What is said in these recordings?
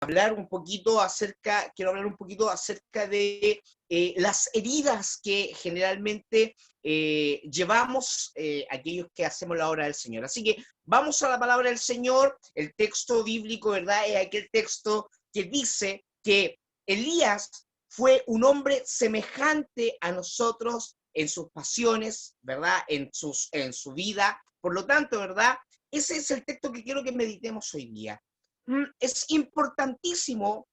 quiero hablar un poquito acerca de las heridas que generalmente llevamos aquellos que hacemos la obra del Señor. Así que vamos a la palabra del Señor. El texto bíblico, ¿verdad? Es aquel texto que dice que Elías fue un hombre semejante a nosotros en sus pasiones, ¿verdad? En su vida. Por lo tanto, ¿verdad? Ese es el texto que quiero que meditemos hoy día. Es importantísimo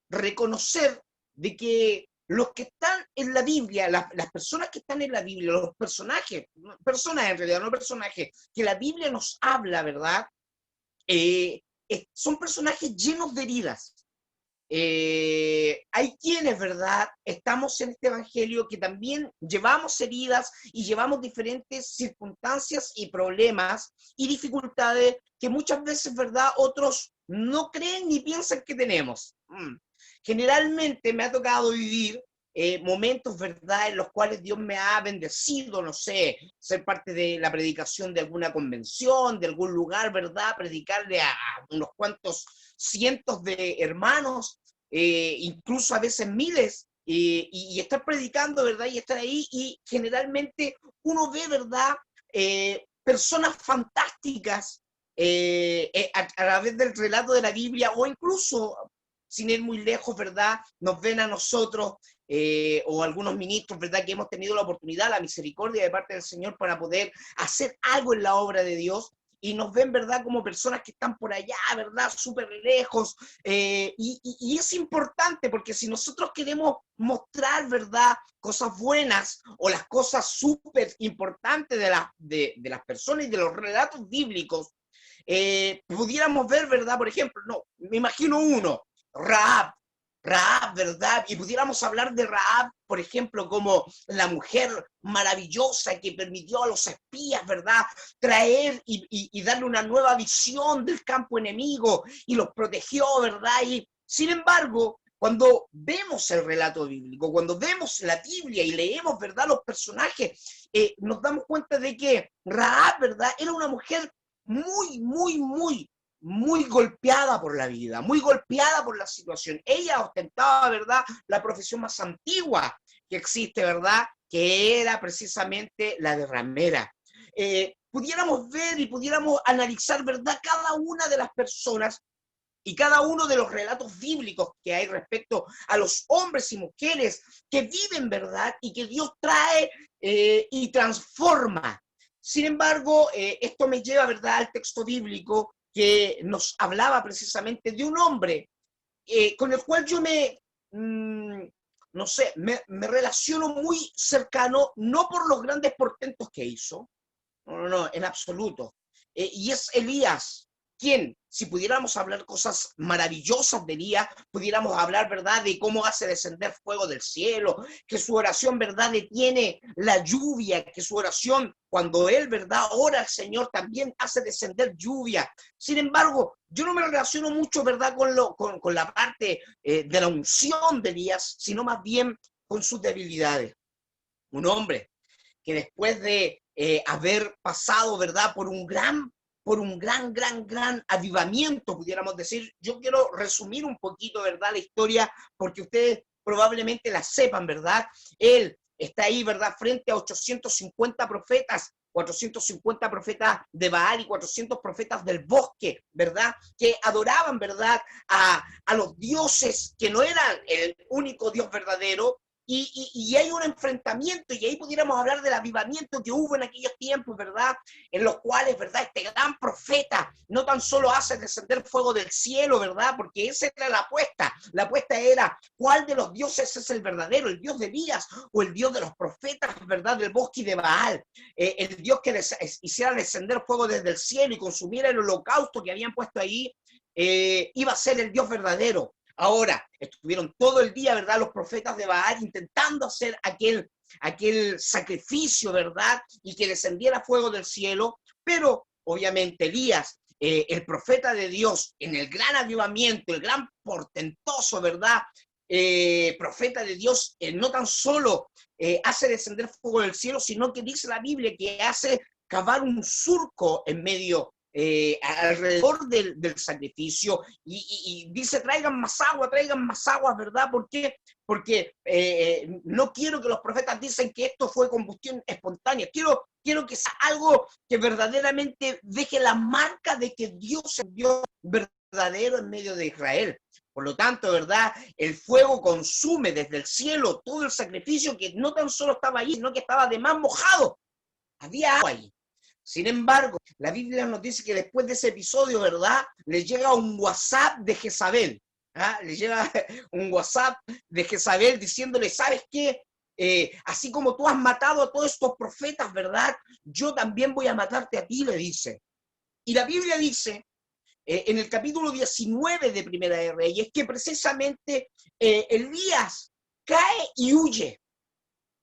reconocer de que los que están en la Biblia, las personas que están en la Biblia, los personajes, personas en realidad, no personajes, que la Biblia nos habla, ¿verdad? Son personajes llenos de heridas. Hay quienes, ¿verdad? Estamos en este evangelio que también llevamos heridas y llevamos diferentes circunstancias y problemas y dificultades que muchas veces, ¿verdad? Otros no creen ni piensan que tenemos. Generalmente me ha tocado vivir momentos, ¿verdad?, en los cuales Dios me ha bendecido, no sé, ser parte de la predicación de alguna convención, de algún lugar, ¿verdad?, predicarle a unos cuantos cientos de hermanos, incluso a veces miles, y estar predicando, ¿verdad?, y estar ahí, y generalmente uno ve, ¿verdad?, personas fantásticas a través del relato de la Biblia, o incluso sin ir muy lejos, ¿verdad? Nos ven a nosotros o algunos ministros, ¿verdad? Que hemos tenido la oportunidad, la misericordia de parte del Señor para poder hacer algo en la obra de Dios y nos ven, ¿verdad? Como personas que están por allá, ¿verdad? Súper lejos. Y es importante porque si nosotros queremos mostrar, ¿verdad? Cosas buenas o las cosas súper importantes de las personas y de los relatos bíblicos, pudiéramos ver, ¿verdad? Por ejemplo, no, me imagino uno, Rahab, Rahab, ¿verdad? Y pudiéramos hablar de Rahab, por ejemplo, como la mujer maravillosa que permitió a los espías, ¿verdad?, traer y darle una nueva visión del campo enemigo y los protegió, ¿verdad? Y sin embargo, cuando vemos el relato bíblico, cuando vemos la Biblia y leemos, ¿verdad?, los personajes, nos damos cuenta de que Rahab, ¿verdad?, era una mujer muy golpeada por la vida, muy golpeada por la situación. Ella ostentaba, ¿verdad?, la profesión más antigua que existe, ¿verdad?, que era precisamente la de ramera. Pudiéramos ver y pudiéramos analizar, ¿verdad?, cada una de las personas y cada uno de los relatos bíblicos que hay respecto a los hombres y mujeres que viven, ¿verdad?, y que Dios trae y transforma. Sin embargo, esto me lleva, ¿verdad?, al texto bíblico que nos hablaba precisamente de un hombre con el cual yo no sé, me relaciono muy cercano, no por los grandes portentos que hizo, no, en absoluto. Y es Elías, quien, si pudiéramos hablar cosas maravillosas de Elías, pudiéramos hablar, ¿verdad?, de cómo hace descender fuego del cielo, que su oración, ¿verdad?, detiene la lluvia, que su oración, cuando él, ¿verdad?, ora al Señor, también hace descender lluvia. Sin embargo, yo no me relaciono mucho, ¿verdad?, con la parte de la unción de Elías, sino más bien con sus debilidades. Un hombre que después de haber pasado, ¿verdad?, por un gran avivamiento, pudiéramos decir. Yo quiero resumir un poquito, ¿verdad?, la historia, porque ustedes probablemente la sepan, ¿verdad? Él está ahí, ¿verdad?, frente a 850 profetas, 450 profetas de Baal y 400 profetas del bosque, ¿verdad?, que adoraban, ¿verdad?, a los dioses que no eran el único Dios verdadero, y hay un enfrentamiento, y ahí pudiéramos hablar del avivamiento que hubo en aquellos tiempos, ¿verdad? En los cuales, ¿verdad?, este gran profeta no tan solo hace descender fuego del cielo, ¿verdad? Porque esa era la apuesta era, ¿cuál de los dioses es el verdadero? ¿El Dios de Elías o el Dios de los profetas, ¿verdad?, del bosque y de Baal? El Dios que les hiciera descender fuego desde el cielo y consumiera el holocausto que habían puesto ahí, iba a ser el Dios verdadero. Ahora, estuvieron todo el día, ¿verdad?, los profetas de Baal intentando hacer aquel sacrificio, ¿verdad?, y que descendiera fuego del cielo, pero obviamente Elías, el profeta de Dios, en el gran avivamiento, el gran portentoso, ¿verdad?, profeta de Dios, no tan solo hace descender fuego del cielo, sino que dice la Biblia que hace cavar un surco en medio alrededor del sacrificio y dice, traigan más agua, ¿verdad? ¿Por qué? Porque no quiero que los profetas dicen que esto fue combustión espontánea. Quiero que sea algo que verdaderamente deje la marca de que Dios es Dios verdadero en medio de Israel. Por lo tanto, ¿verdad? El fuego consume desde el cielo todo el sacrificio que no tan solo estaba ahí, sino que estaba además mojado. Había agua ahí. Sin embargo, la Biblia nos dice que después de ese episodio, ¿verdad? Le llega un WhatsApp de Jezabel. ¿Ah? Le llega un WhatsApp de Jezabel diciéndole, ¿sabes qué? Así como tú has matado a todos estos profetas, ¿verdad? Yo también voy a matarte a ti, le dice. Y la Biblia dice, en el capítulo 19 de Primera de Reyes, que precisamente Elías cae y huye.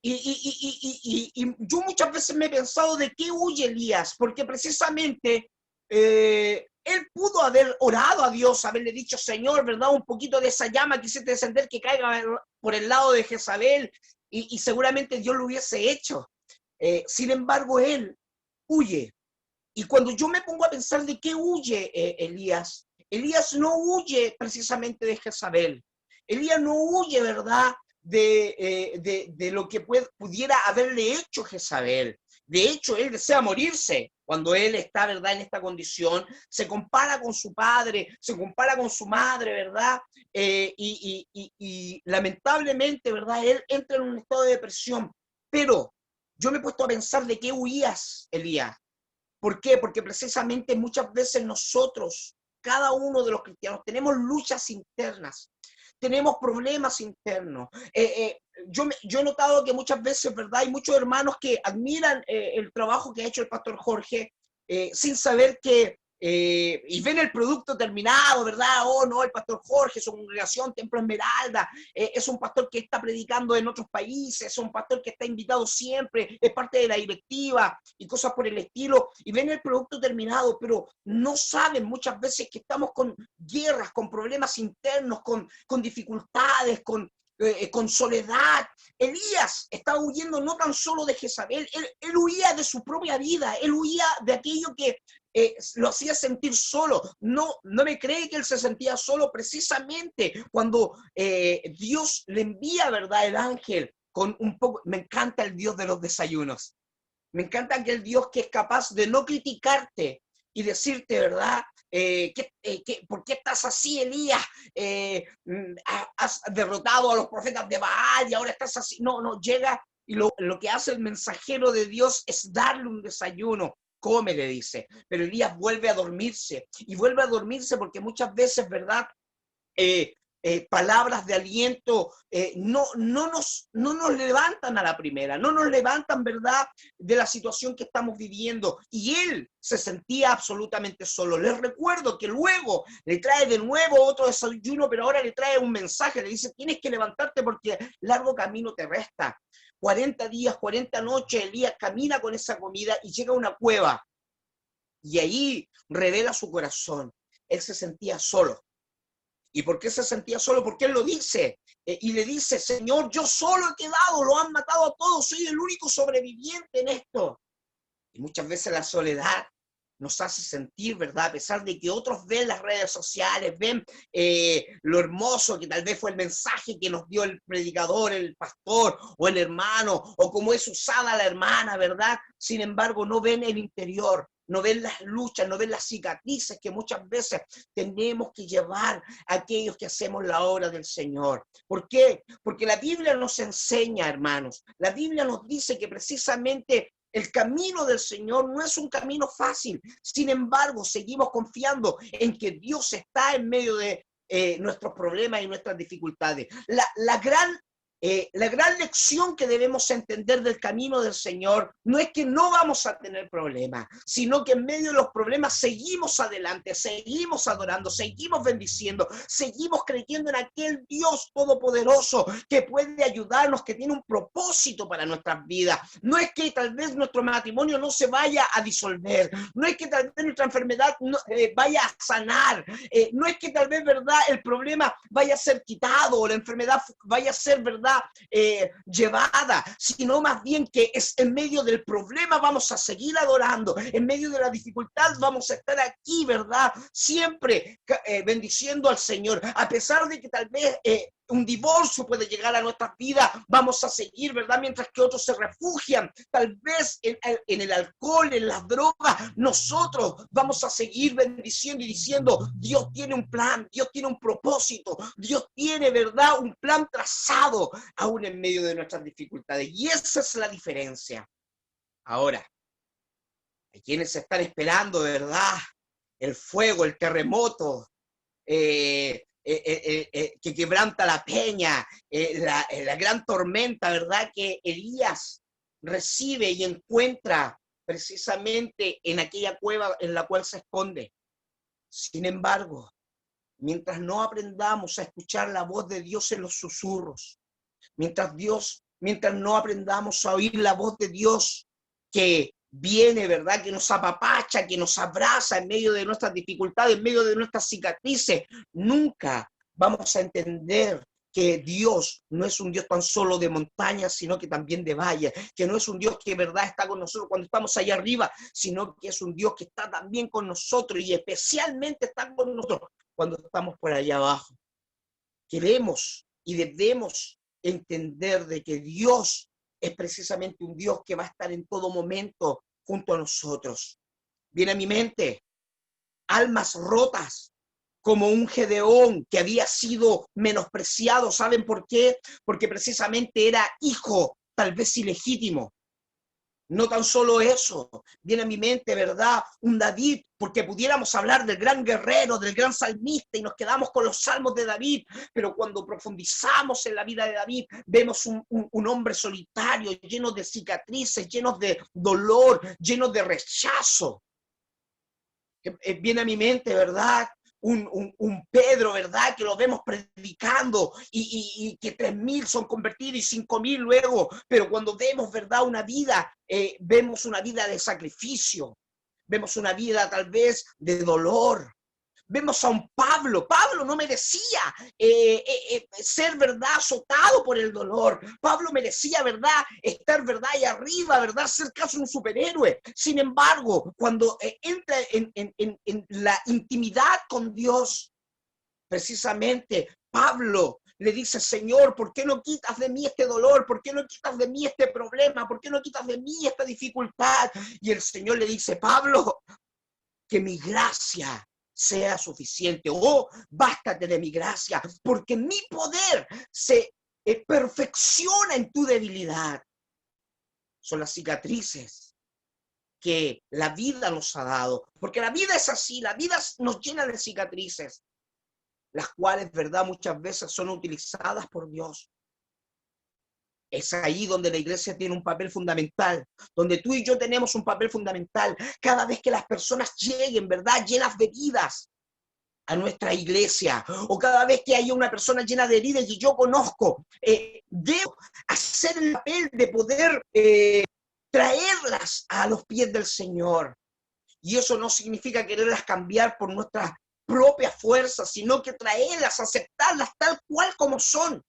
Y yo muchas veces me he pensado de qué huye Elías, porque precisamente él pudo haber orado a Dios, haberle dicho, Señor, ¿verdad? Un poquito de esa llama quisiste descender que caiga por el lado de Jezabel, y seguramente Dios lo hubiese hecho. Sin embargo, él huye. Y cuando yo me pongo a pensar de qué huye Elías, Elías no huye precisamente de Jezabel. Elías no huye, ¿verdad? De lo que pudiera haberle hecho Jezabel. De hecho, él desea morirse cuando él está, ¿verdad?, en esta condición. Se compara con su padre, se compara con su madre, ¿verdad? Y lamentablemente, ¿verdad?, él entra en un estado de depresión. Pero yo me he puesto a pensar de qué huías, Elías. ¿Por qué? Porque precisamente muchas veces nosotros, cada uno de los cristianos, tenemos luchas internas, tenemos problemas internos. Yo he notado que muchas veces, ¿verdad? Hay muchos hermanos que admiran el trabajo que ha hecho el pastor Jorge sin saber que, y ven el producto terminado, ¿verdad? Oh, no, el pastor Jorge, su congregación, Templo Esmeralda, es un pastor que está predicando en otros países, es un pastor que está invitado siempre, es parte de la directiva y cosas por el estilo, y ven el producto terminado, pero no saben muchas veces que estamos con guerras, con problemas internos, con dificultades, con soledad. Elías estaba huyendo no tan solo de Jezabel, él huía de su propia vida, él huía de aquello que lo hacía sentir solo. No me cree que él se sentía solo precisamente cuando Dios le envía, ¿verdad?, el ángel con un poco. Me encanta el Dios de los desayunos. Me encanta aquel Dios que es capaz de no criticarte y decirte, ¿verdad? ¿Por qué estás así, Elías? Has derrotado a los profetas de Baal y ahora estás así. No, llega y lo que hace el mensajero de Dios es darle un desayuno. Come, le dice. Pero Elías vuelve a dormirse. Y vuelve a dormirse porque muchas veces, ¿verdad? Palabras de aliento no nos levantan a la primera, no nos levantan, ¿verdad?, de la situación que estamos viviendo. Y él se sentía absolutamente solo. Les recuerdo que luego le trae de nuevo otro desayuno, pero ahora le trae un mensaje, le dice, tienes que levantarte porque largo camino te resta. 40 días, 40 noches, Elías camina con esa comida y llega a una cueva. Y ahí revela su corazón. Él se sentía solo. ¿Y por qué se sentía solo? Porque él lo dice. Y le dice, Señor, yo solo he quedado, lo han matado a todos, soy el único sobreviviente en esto. Y muchas veces la soledad nos hace sentir, ¿verdad? A pesar de que otros ven las redes sociales, ven lo hermoso que tal vez fue el mensaje que nos dio el predicador, el pastor o el hermano, o cómo es usada la hermana, ¿verdad? Sin embargo, no ven el interior, no ven las luchas, no ven las cicatrices que muchas veces tenemos que llevar a aquellos que hacemos la obra del Señor. ¿Por qué? Porque la Biblia nos enseña, hermanos, la Biblia nos dice que precisamente el camino del Señor no es un camino fácil. Sin embargo, seguimos confiando en que Dios está en medio de nuestros problemas y nuestras dificultades. La gran lección que debemos entender del camino del Señor no es que no vamos a tener problemas, sino que en medio de los problemas seguimos adelante, seguimos adorando, seguimos bendiciendo, seguimos creyendo en aquel Dios todopoderoso que puede ayudarnos, que tiene un propósito para nuestras vidas. No es que tal vez nuestro matrimonio no se vaya a disolver, no es que tal vez nuestra enfermedad no, vaya a sanar, no es que tal vez, ¿verdad?, el problema vaya a ser quitado o la enfermedad vaya a ser, ¿verdad?, ¿verdad?, llevada, sino más bien que es en medio del problema vamos a seguir adorando, en medio de la dificultad vamos a estar aquí, ¿verdad?, siempre bendiciendo al Señor, a pesar de que tal vez un divorcio puede llegar a nuestras vidas, vamos a seguir, ¿verdad? Mientras que otros se refugian, tal vez en el alcohol, en las drogas, nosotros vamos a seguir bendiciendo y diciendo, Dios tiene un plan, Dios tiene un propósito, Dios tiene, ¿verdad?, un plan trazado, aún en medio de nuestras dificultades. Y esa es la diferencia. Ahora, hay quienes están esperando, ¿verdad?, el fuego, el terremoto, que quebranta la peña, la gran tormenta, ¿verdad?, que Elías recibe y encuentra precisamente en aquella cueva en la cual se esconde. Sin embargo, mientras no aprendamos a escuchar la voz de Dios en los susurros, mientras no aprendamos a oír la voz de Dios que viene, ¿verdad?, que nos apapacha, que nos abraza en medio de nuestras dificultades, en medio de nuestras cicatrices, nunca vamos a entender que Dios no es un Dios tan solo de montañas, sino que también de valles, que no es un Dios que, ¿verdad?, está con nosotros cuando estamos allá arriba, sino que es un Dios que está también con nosotros y especialmente está con nosotros cuando estamos por allá abajo. Queremos y debemos entender de que Dios es precisamente un Dios que va a estar en todo momento junto a nosotros. Viene a mi mente almas rotas, como un Gedeón que había sido menospreciado. ¿Saben por qué? Porque precisamente era hijo, tal vez ilegítimo. No tan solo eso, viene a mi mente, ¿verdad?, un David, porque pudiéramos hablar del gran guerrero, del gran salmista, y nos quedamos con los salmos de David, pero cuando profundizamos en la vida de David, vemos un hombre solitario, lleno de cicatrices, lleno de dolor, lleno de rechazo. Viene a mi mente, ¿verdad?, un Pedro, ¿verdad?, que lo vemos predicando y que 3.000 son convertidos y 5.000 luego, pero cuando vemos, ¿verdad?, una vida, vemos una vida de sacrificio, vemos una vida tal vez de dolor. Vemos a un Pablo. Pablo no merecía ser, ¿verdad?, azotado por el dolor. Pablo merecía, ¿verdad?, estar, ¿verdad?, ahí arriba, ¿verdad?, ser casi un superhéroe. Sin embargo, cuando entra en la intimidad con Dios, precisamente Pablo le dice, Señor, ¿por qué no quitas de mí este dolor? ¿Por qué no quitas de mí este problema? ¿Por qué no quitas de mí esta dificultad? Y el Señor le dice, Pablo, que mi gracia sea suficiente. Oh, bástate de mi gracia, porque mi poder se perfecciona en tu debilidad. Son las cicatrices que la vida nos ha dado, porque la vida es así, la vida nos llena de cicatrices, las cuales, verdad, muchas veces son utilizadas por Dios. Es ahí donde la iglesia tiene un papel fundamental, donde tú y yo tenemos un papel fundamental. Cada vez que las personas lleguen, ¿verdad?, llenas de heridas a nuestra iglesia, o cada vez que haya una persona llena de heridas y yo conozco, debo hacer el papel de poder traerlas a los pies del Señor. Y eso no significa quererlas cambiar por nuestras propias fuerzas, sino que traerlas, aceptarlas tal cual como son.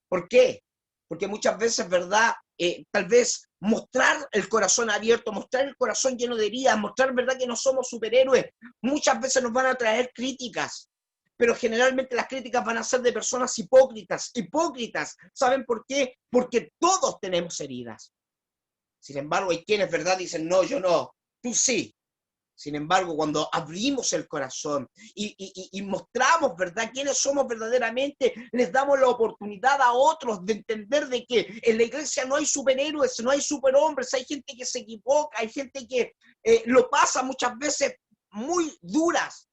¿Por qué? Porque muchas veces, ¿verdad?, tal vez mostrar el corazón abierto, mostrar el corazón lleno de heridas, mostrar, ¿verdad?, que no somos superhéroes, muchas veces nos van a traer críticas, pero generalmente las críticas van a ser de personas hipócritas. Hipócritas, ¿saben por qué? Porque todos tenemos heridas. Sin embargo, hay quienes, ¿verdad?, dicen, no, yo no, tú sí. Sin embargo, cuando abrimos el corazón y mostramos, ¿verdad?, quiénes somos verdaderamente, les damos la oportunidad a otros de entender de que en la iglesia no hay superhéroes, no hay superhombres, hay gente que se equivoca, hay gente que lo pasa muchas veces muy duras,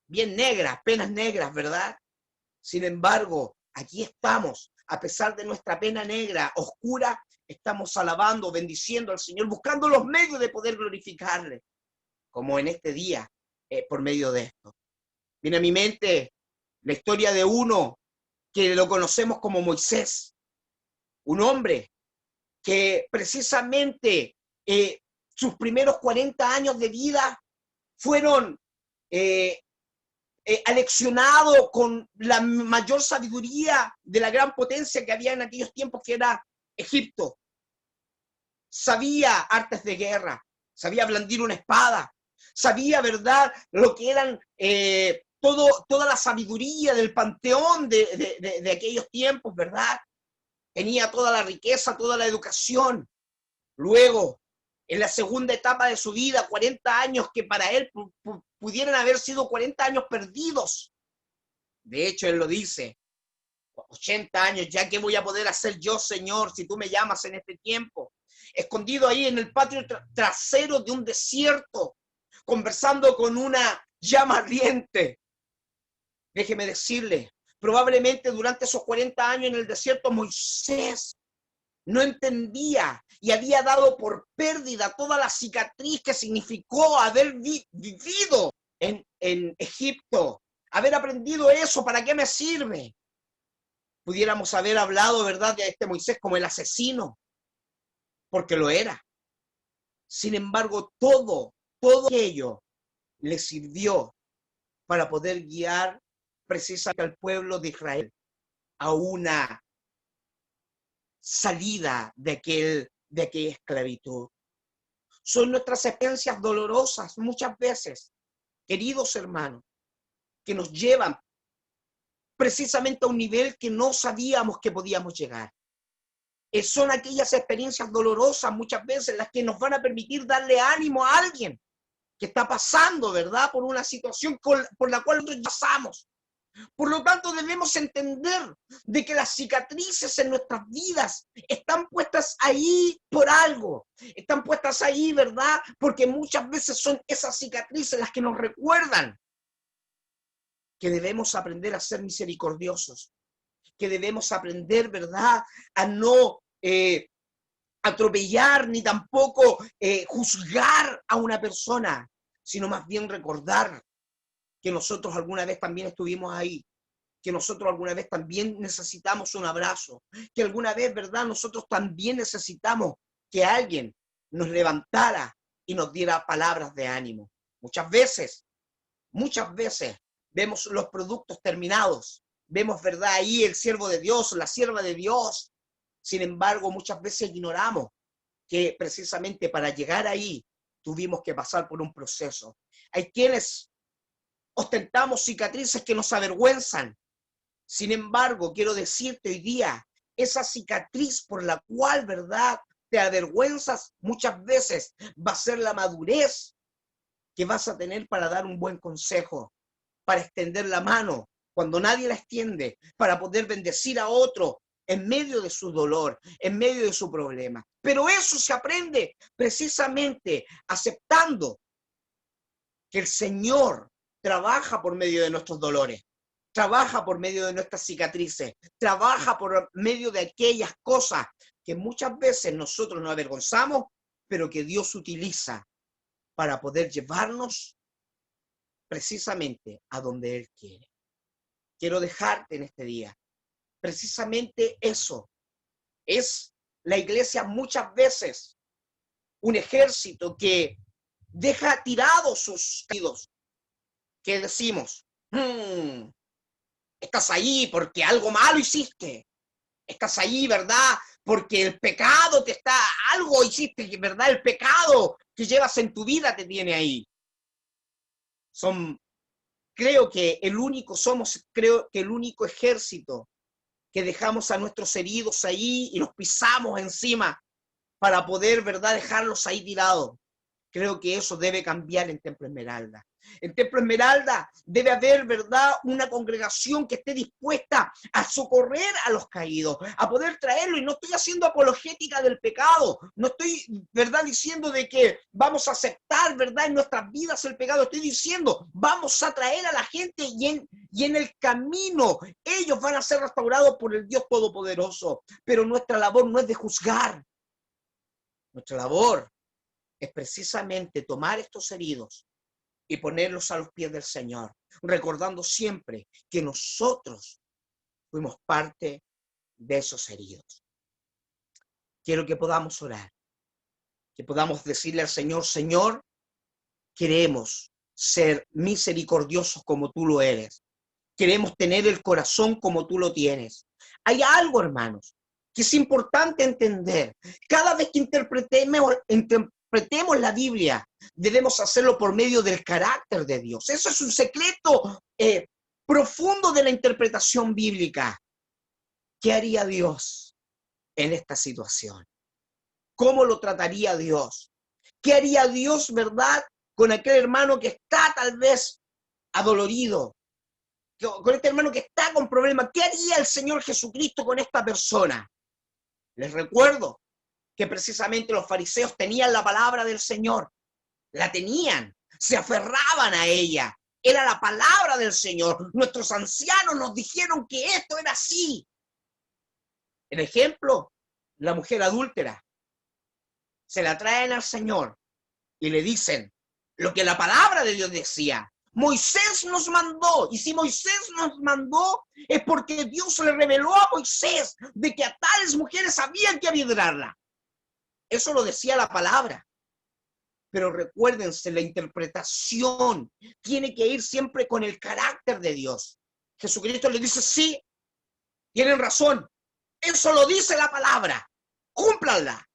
bien negras, penas negras, ¿verdad? Sin embargo, aquí estamos, a pesar de nuestra pena negra, oscura, estamos alabando, bendiciendo al Señor, buscando los medios de poder glorificarle, como en este día, por medio de esto. Viene a mi mente la historia de uno que lo conocemos como Moisés, un hombre que precisamente sus primeros 40 años de vida fueron aleccionado con la mayor sabiduría de la gran potencia que había en aquellos tiempos, que era Egipto. Sabía artes de guerra, sabía blandir una espada, sabía, ¿verdad?, lo que eran toda la sabiduría del panteón de aquellos tiempos, ¿verdad? Tenía toda la riqueza, toda la educación. Luego, en la segunda etapa de su vida, 40 años que para él pudieran haber sido 40 años perdidos. De hecho, él lo dice, 80 años, ¿ya qué voy a poder hacer yo, Señor, si tú me llamas en este tiempo? Escondido ahí en el patio trasero de un desierto, conversando con una llama ardiente. Déjeme decirle, probablemente durante esos 40 años en el desierto, Moisés no entendía y había dado por pérdida toda la cicatriz que significó haber vivido en Egipto, haber aprendido eso. ¿Para qué me sirve? Pudiéramos haber hablado, ¿verdad?, de este Moisés como el asesino, porque lo era. Sin embargo, todo aquello le sirvió para poder guiar precisamente al pueblo de Israel a una salida de aquella esclavitud. Son nuestras experiencias dolorosas muchas veces, queridos hermanos, que nos llevan precisamente a un nivel que no sabíamos que podíamos llegar. Son aquellas experiencias dolorosas muchas veces las que nos van a permitir darle ánimo a alguien que está pasando, ¿verdad?, por una situación por la cual nosotros pasamos. Por lo tanto, debemos entender de que las cicatrices en nuestras vidas están puestas ahí por algo. Están puestas ahí, ¿verdad?, porque muchas veces son esas cicatrices las que nos recuerdan que debemos aprender a ser misericordiosos, que debemos aprender, ¿verdad?, a no atropellar ni tampoco juzgar a una persona, sino más bien recordar que nosotros alguna vez también estuvimos ahí, que nosotros alguna vez también necesitamos un abrazo, que alguna vez, ¿verdad?, nosotros también necesitamos que alguien nos levantara y nos diera palabras de ánimo. Muchas veces vemos los productos terminados, vemos, ¿verdad?, ahí el siervo de Dios, la sierva de Dios. Sin embargo, muchas veces ignoramos que precisamente para llegar ahí tuvimos que pasar por un proceso. Hay quienes ostentamos cicatrices que nos avergüenzan. Sin embargo, quiero decirte hoy día, esa cicatriz por la cual, ¿verdad?, te avergüenzas muchas veces va a ser la madurez que vas a tener para dar un buen consejo, para extender la mano cuando nadie la extiende, para poder bendecir a otro en medio de su dolor, en medio de su problema. Pero eso se aprende precisamente aceptando que el Señor trabaja por medio de nuestros dolores, trabaja por medio de nuestras cicatrices, trabaja por medio de aquellas cosas que muchas veces nosotros nos avergonzamos, pero que Dios utiliza para poder llevarnos precisamente a donde Él quiere. Quiero dejarte en este día. Precisamente eso es la iglesia muchas veces, un ejército que deja tirados sus heridos, que decimos, estás ahí porque algo malo hiciste, estás ahí, ¿verdad?, porque el pecado te está, algo hiciste, ¿verdad?, el pecado que llevas en tu vida te tiene ahí. Creo que el único ejército que dejamos a nuestros heridos ahí y los pisamos encima para poder, ¿verdad?, dejarlos ahí tirados. Creo que eso debe cambiar en Templo Esmeralda. En Templo Esmeralda debe haber, ¿verdad?, una congregación que esté dispuesta a socorrer a los caídos, a poder traerlo. Y no estoy haciendo apologética del pecado, no estoy, ¿verdad?, diciendo de que vamos a aceptar, ¿verdad?, en nuestras vidas el pecado. Estoy diciendo, vamos a traer a la gente y en el camino ellos van a ser restaurados por el Dios Todopoderoso. Pero nuestra labor no es de juzgar. Nuestra labor es precisamente tomar estos heridos y ponerlos a los pies del Señor, recordando siempre que nosotros fuimos parte de esos heridos. Quiero que podamos orar, que podamos decirle al Señor, Señor, queremos ser misericordiosos como tú lo eres. Queremos tener el corazón como tú lo tienes. Hay algo, hermanos, que es importante entender. Cada vez que interpretemos la Biblia, debemos hacerlo por medio del carácter de Dios. Eso es un secreto profundo de la interpretación bíblica. ¿Qué haría Dios en esta situación? ¿Cómo lo trataría Dios? ¿Qué haría Dios, verdad, con aquel hermano que está tal vez adolorido? Con este hermano que está con problemas. ¿Qué haría el Señor Jesucristo con esta persona? Les recuerdo que precisamente los fariseos tenían la palabra del Señor. La tenían, se aferraban a ella. Era la palabra del Señor. Nuestros ancianos nos dijeron que esto era así. El ejemplo, la mujer adúltera. Se la traen al Señor y le dicen lo que la palabra de Dios decía. Moisés nos mandó, y si Moisés nos mandó es porque Dios le reveló a Moisés de que a tales mujeres habían que apedrearla. Eso lo decía la palabra. Pero recuérdense, la interpretación tiene que ir siempre con el carácter de Dios. Jesucristo le dice, sí, tienen razón, eso lo dice la palabra, cúmplanla.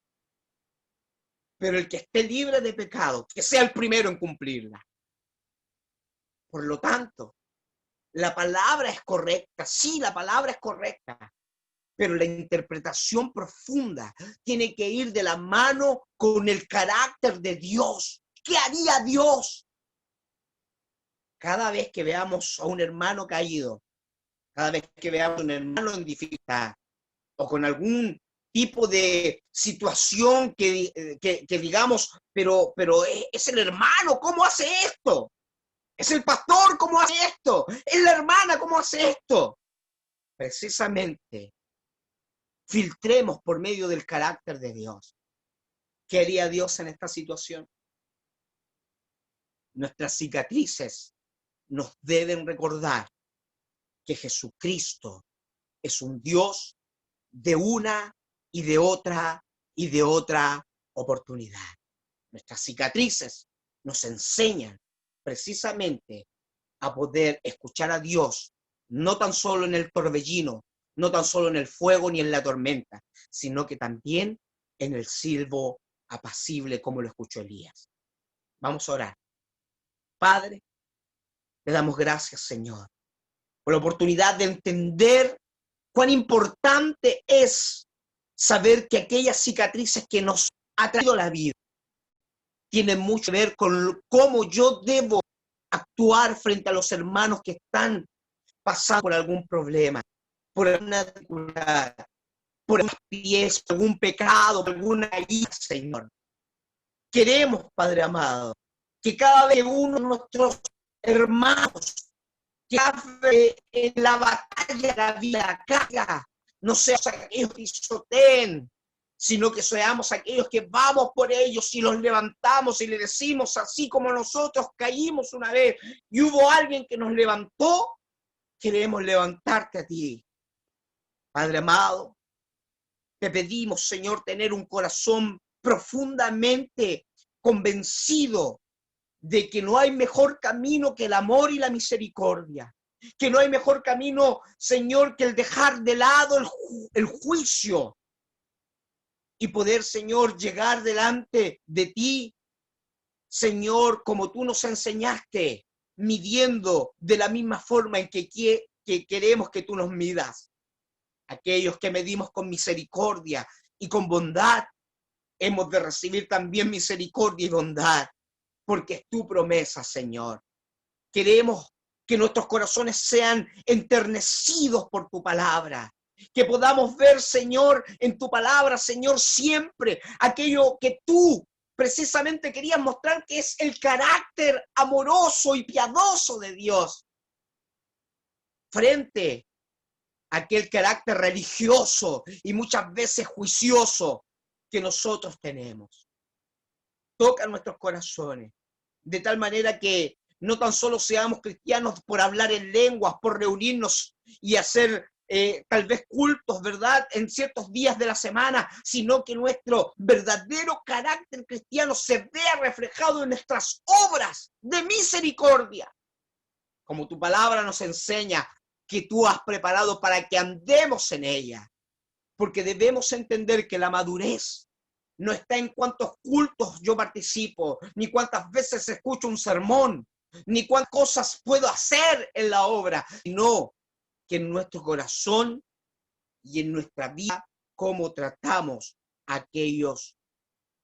Pero el que esté libre de pecado, que sea el primero en cumplirla. Por lo tanto, la palabra es correcta, sí, la palabra es correcta, pero la interpretación profunda tiene que ir de la mano con el carácter de Dios. ¿Qué haría Dios? Cada vez que veamos a un hermano caído, cada vez que veamos a un hermano en dificultad o con algún tipo de situación que digamos, pero es el hermano, ¿cómo hace esto? Es el pastor, ¿cómo hace esto? Es la hermana, ¿cómo hace esto? Precisamente, filtremos por medio del carácter de Dios. ¿Qué haría Dios en esta situación? Nuestras cicatrices nos deben recordar que Jesucristo es un Dios de una y de otra oportunidad. Nuestras cicatrices nos enseñan precisamente a poder escuchar a Dios, no tan solo en el torbellino, no tan solo en el fuego ni en la tormenta, sino que también en el silbo apacible como lo escuchó Elías. Vamos a orar. Padre, le damos gracias, Señor, por la oportunidad de entender cuán importante es saber que aquellas cicatrices que nos ha traído la vida tienen mucho que ver con cómo yo debo actuar frente a los hermanos que están pasando por algún problema, por alguna dificultad, por algún pies, por algún pecado, por alguna ira, Señor. Queremos, Padre amado, que cada vez uno de nuestros hermanos que hace en la batalla de la vida caiga, no seamos aquellos que pisoteen, sino que seamos aquellos que vamos por ellos y los levantamos y le decimos, así como nosotros caímos una vez y hubo alguien que nos levantó, queremos levantarte a ti. Padre amado, te pedimos, Señor, tener un corazón profundamente convencido de que no hay mejor camino que el amor y la misericordia, que no hay mejor camino, Señor, que el dejar de lado el juicio y poder, Señor, llegar delante de ti, Señor, como tú nos enseñaste, midiendo de la misma forma en que queremos que tú nos midas. Aquellos que medimos con misericordia y con bondad, hemos de recibir también misericordia y bondad, porque es tu promesa, Señor. Queremos que nuestros corazones sean enternecidos por tu palabra, que podamos ver, Señor, en tu palabra, Señor, siempre aquello que tú precisamente querías mostrar, que es el carácter amoroso y piadoso de Dios, frente a aquel carácter religioso y muchas veces juicioso que nosotros tenemos. Toca nuestros corazones, de tal manera que no tan solo seamos cristianos por hablar en lenguas, por reunirnos y hacer tal vez cultos, ¿verdad?, en ciertos días de la semana, sino que nuestro verdadero carácter cristiano se vea reflejado en nuestras obras de misericordia, como tu palabra nos enseña que tú has preparado para que andemos en ella, porque debemos entender que la madurez no está en cuántos cultos yo participo, ni cuántas veces escucho un sermón, ni cuántas cosas puedo hacer en la obra, sino que en nuestro corazón y en nuestra vida, cómo tratamos a aquellos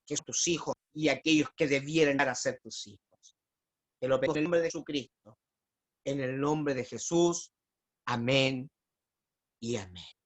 que son tus hijos y aquellos que debieran llegar a ser tus hijos. Te lo pedimos en el nombre de Jesucristo, en el nombre de Jesús. Amén y amén.